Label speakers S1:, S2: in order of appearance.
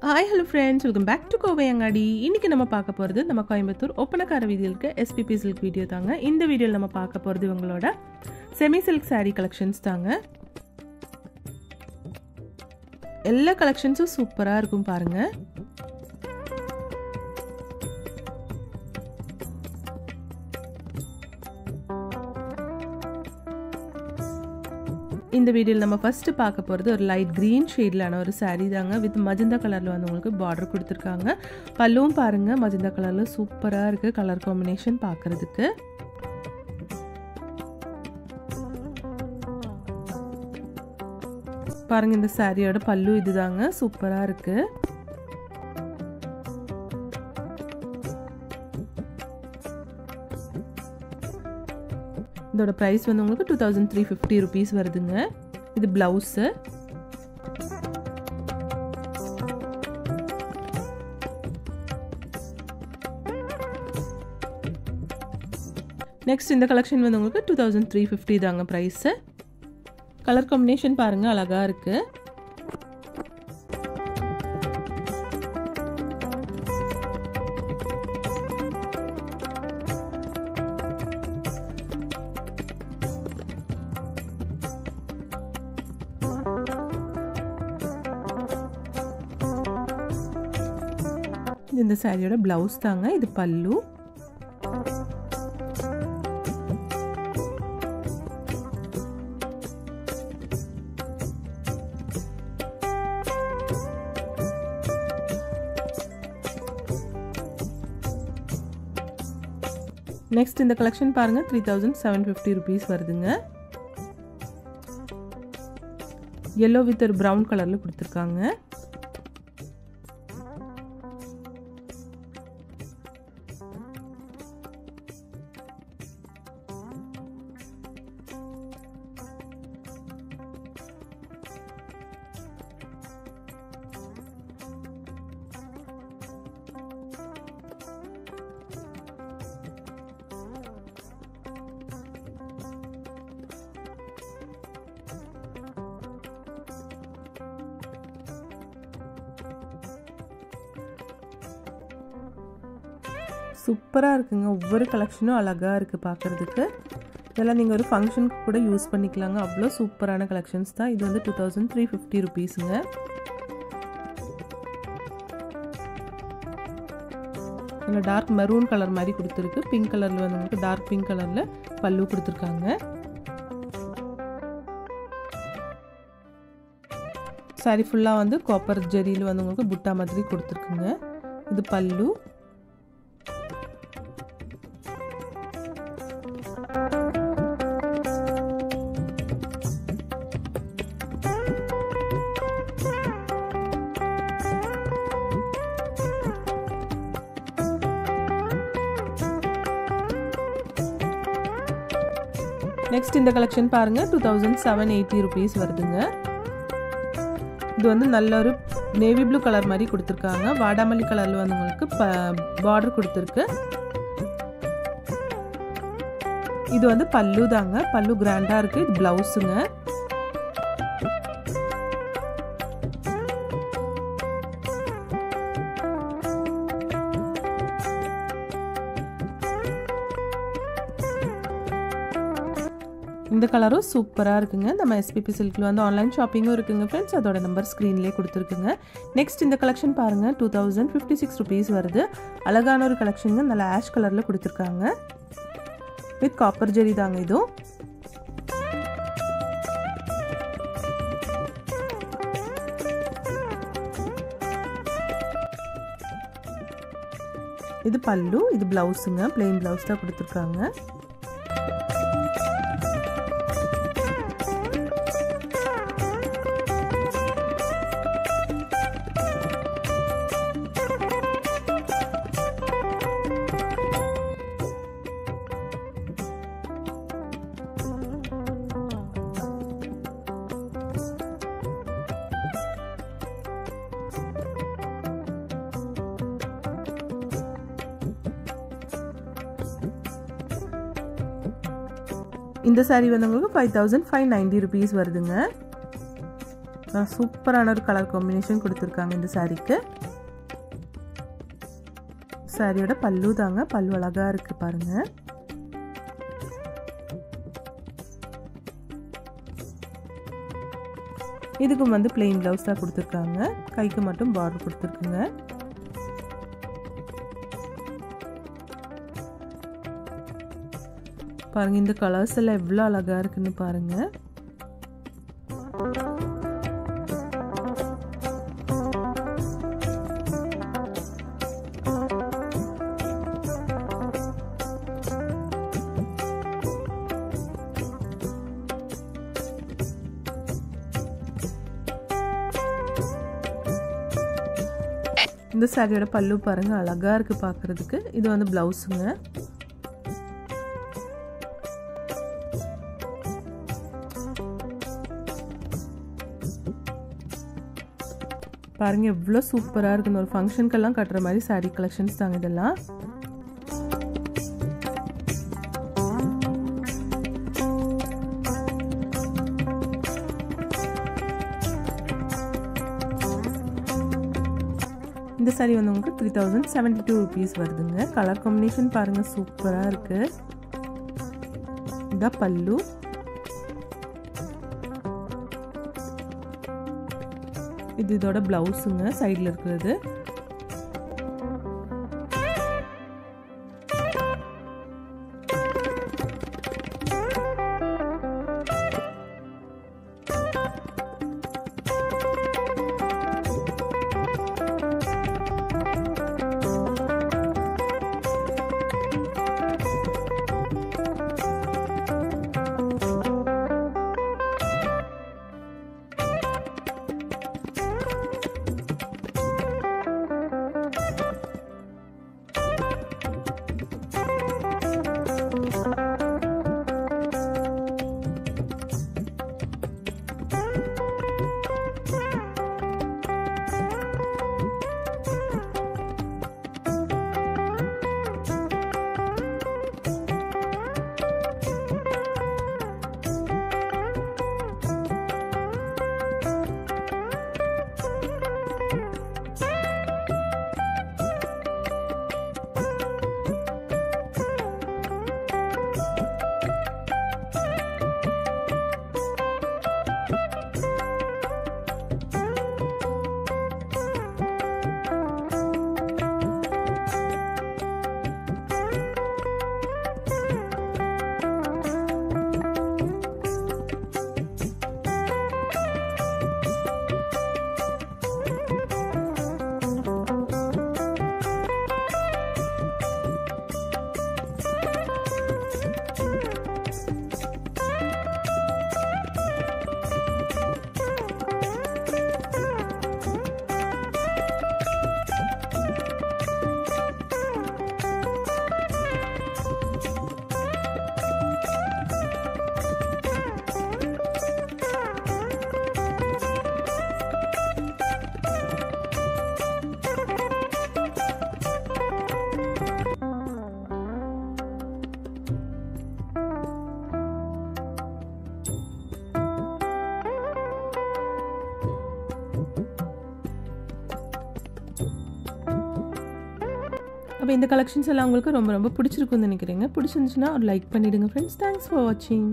S1: Hi hello friends, welcome back to Kovai Angadi. இன்னைக்கு நம்ம பார்க்க போறது நம்ம கோயம்புத்தூர் ஒப்பனக்கார வீதியில இருக்க SPP silk வீடியோ தாங்க. இந்த வீடியோல நம்ம பார்க்க போறது இவங்களோட செமி சில்க் saree கலெக்ஷன்ஸ் தாங்க. எல்லா கலெக்ஷன்ஸும் சூப்பரா இருக்கும் பாருங்க. இந்த வீடியோல நம்ம ஃபர்ஸ்ட் பார்க்க போறது ஒரு லைட் green ஷேட்லான ஒரு saree தாங்க வித் மஜந்தா கலர்ல வந்து உங்களுக்கு பார்டர் கொடுத்திருக்காங்க. பல்லுவும் பாருங்க மஜந்தா கலர்ல சூப்பரா இருக்கு கலர் காம்பினேஷன் பார்க்கிறதுக்கு. பாருங்க இந்த சாரியோட பல்லு இதுதாங்க சூப்பரா இருக்கு. இதோட பிரைஸ் வந்து உங்களுக்கு 2350 rupees வருதுங்க. இது பிளவுஸ். நெக்ஸ்ட் இந்த கலெக்ஷன் வந்து உங்களுக்கு 2350 தாங்க பிரைஸ். கலர் காம்பினேஷன் பாருங்க அழகா இருக்கு. இந்த சாரியோட பிளவுஸ் தாங்க இது பல்லு. நெக்ஸ்ட் இந்த கலெக்ஷன் பாருங்க 3750 rupees வருதுங்க. yellow வித் ஒரு brown கலர்ல கொடுத்திருக்காங்க. சூப்பரா இருக்குங்க. ஒவ்வொரு கலெக்ஷனும் அழகா இருக்கு பார்க்கிறதுக்கு. இதெல்லாம் நீங்க ஒரு ஃபங்க்ஷனுக்கு கூட யூஸ் பண்ணிக்கலாங்க. அவ்வளோ சூப்பரான கலெக்ஷன்ஸ் தான். இது வந்து 2350 rupeesங்க. இதுல டார்க் மெரூன் கலர் மாதிரி கொடுத்திருக்கு. பிங்க் கலர்ல வந்து உங்களுக்கு டார்க் பிங்க் கலர்ல பல்லு கொடுத்திருக்காங்க. சாரி ஃபுல்லா வந்து காப்பர் ஜெரியில வந்து உங்களுக்கு புட்டா மாதிரி கொடுத்திருக்குங்க. இது பல்லு. நெக்ஸ்ட் இந்த கலெக்ஷன் பாருங்க 2780 rupees வருதுங்க. இது வந்து நல்ல ஒரு நேவி ப்ளூ கலர் மாதிரி கொடுத்திருக்காங்க. வாடாமல்லி கலர்ல வந்து உங்களுக்கு பார்டர் கொடுத்திருக்கு. இது வந்து பல்லு தாங்க. பல்லு கிராண்டா இருக்கு. இது பிளவுஸ்ங்க. இந்த கலரும் சூப்பரா இருக்குங்க. நம்ம SPP silkல வந்து ஆன்லைன் ஷாப்பிங்கும் இருக்குங்க फ्रेंड्स. அதோட நம்பர் ஸ்கிரீன்லயே கொடுத்திருக்குங்க. நெக்ஸ்ட் இந்த கலெக்ஷன் பாருங்க 2056 rupees வருது. அழகான ஒரு கலெக்ஷனுங்க. நல்ல ஆஷ் கலர்ல கொடுத்திருக்காங்க. வித் காப்பர் ஜெரி தாங்க இது. இது பல்லு. இது பிளவுஸ்ங்க. பிளெயின் பிளவுஸ் தான் கொடுத்திருக்காங்க. இந்த saree வந்து உங்களுக்கு 5590 rupees வருதுங்க. சூப்பரான ஒரு கலர் காம்பினேஷன் கொடுத்துருக்காங்க இந்த சாரீக்கு. சாரியோட பல்லு தாங்க, பல்லு அழகா இருக்கு பாருங்க. இதுக்கும் வந்து பிளெயின் பிளவுஸ் தான் கொடுத்துருக்காங்க. கைக்கு மட்டும் பார்டர் கொடுத்துருக்குங்க. பாருங்க இந்த கலர்ஸ் எல்லாம் எவ்வளோ அழகா இருக்குன்னு பாருங்க. இந்த சாரியோட பல்லு பாருங்க அழகா இருக்கு பார்க்கிறதுக்கு. இது வந்து பிளவுஸுங்க. பாருங்க எவ்வளோ சூப்பராக இருக்குன்னு. ஒரு ஃபங்க்ஷனுக்கெல்லாம் கட்டுற மாதிரி சாரீ கலெக்ஷன்ஸ் தாங்க இதெல்லாம். இந்த சாரீ வந்து உங்களுக்கு 3072 rupees வருதுங்க. கலர் காம்பினேஷன் பாருங்க சூப்பராக இருக்கு. இதான் பல்லு. இது இதோட பிளவுஸுங்க சைடில் இருக்கிறது. அப்போ இந்த கலெக்ஷன்ஸ் எல்லாம் உங்களுக்கு ரொம்ப ரொம்ப பிடிச்சிருக்குன்னு நினைக்கிறேங்க. பிடிச்சிருந்துச்சுன்னா ஒரு லைக் பண்ணிவிடுங்க ஃப்ரெண்ட்ஸ். தேங்க்ஸ் ஃபார் வாட்சிங்.